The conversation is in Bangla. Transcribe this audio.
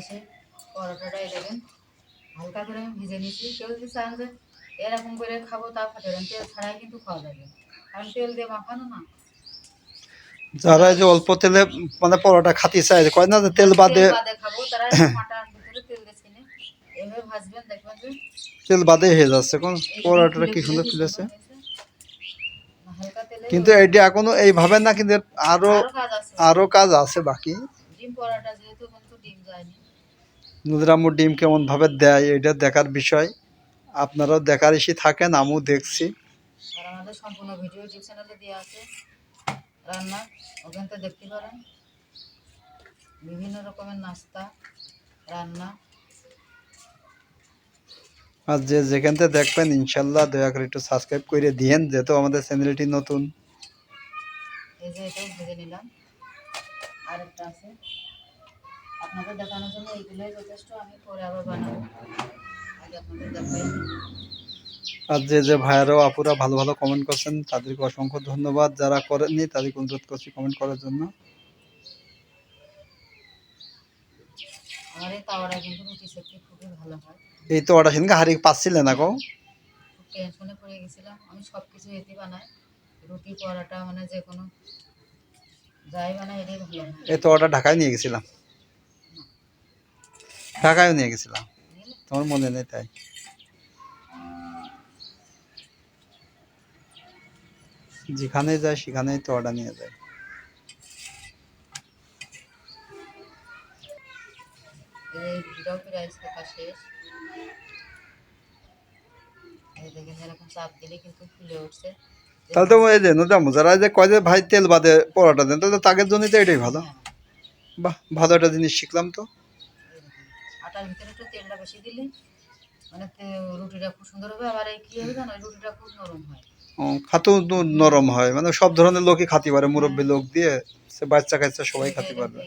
এসে পরোটাটা দেবেন হালকা করে আমি ভিজে নিচ্ছি। কেউ যদি চান যে এরকম করে খাবো তা খেতে পারেন, তেল ছাড়াই কিন্তু খাওয়া যাবে, কারণ তেল দিয়ে মাখানো না। যারা এই যে অল্প তেলে মানে পরোটা খাতে চায়, কয় না যে তেল বাদে খাবো, তারা মাটার ভিতরে তেল দিয়েছি না, এভাবে ভাজবেন, দেখবেন যে তেল বাদে হয়ে যাচ্ছে। কোন পরোটাটা কি সুন্দর ফুলেছে। হালকা তেলে কিন্তু এইটা এখনো এইভাবে না, কিন্তু আরো আরো কাজ আছে বাকি। ডিম পরোটা যেহেতু কিন্তু ডিম যায়নি, নুদরাম্মু ডিম কেমন ভাবে দেয় এটা দেখার বিষয়। আপনারাও দেখার ইসি থাকেন, আমিও দেখছি। আর আমাদের সম্পূর্ণ ভিডিও ইউটিউব চ্যানেলে দেওয়া আছে রান্না, ওখান থেকে দেখতে পারেন বিভিন্ন রকমের নাস্তা রান্না। আর যে যেখান থেকে দেখবেন ইনশাল্লাহ দয়া করে একটু সাবস্ক্রাইব করে দিয়েন, যেহেতু আমাদের চ্যানেলটি নতুন। এই যে এটাও ভেজে নিলাম, আরেকটা আছে আপনাদের দেখানোর জন্য, এইগুলোই যথেষ্ট, আমি পরে আবার বানাবো, আগে আপনাদের দেখাই। আর যে যে ভাইয়ারাও আপুরা ভালো ভালো কমেন্ট করছেন তাদেরকে অসংখ্য ধন্যবাদ, যারা করেননি তাদেরকে অনুরোধ করছি কমেন্ট করার জন্য। আমার এই তাওয়াটা কিন্তু রুটি সেকতে খুবই ভালো হয়। এই তো ওটা সেদিনকে হারিয়ে পাচ্ছিলে না গো, খুব টেনশনে পড়ে গেছিলাম। আমি সব কিছু এতে বানাই, রুটি পরোটা মানে যে কোনো যাই বানাই এটাই ভালো হয়। এই তো ওটা ঢাকায় নিয়ে গেছিলাম, ঢাকায়ও নিয়ে গেছিলাম, তোমার মনে নেই তাই। যেখানে যায় সেখানেই তো অর্ডার নিয়ে যায়। এই রুটিটাও প্রায় শেখা শেষ, এই দেখেন এরকম চাপ দিলে কিন্তু ফুলে উঠছে। তাহলে তো এই যে নুদরাম্মু যারা যে কয় যে ভাই তেল বাদে পরোটা দেন, তাহলে তাদের জন্য তো এটাই ভালো। বাহ, ভালো একটা জিনিস শিখলাম তো। আটার ভিতরে একটু তেলটা বেশি দিলে মানে রুটিটা খুব সুন্দর হবে। আবার এই কি হবে জানো, রুটিটা খুব নরম হয়। খাতেও নরম হয়, মানে সব ধরনের লোকই খাতে পারে, মুরব্বী লোক দিয়ে সে বাচ্চা কাচ্চা সবাই খেতে পারবে।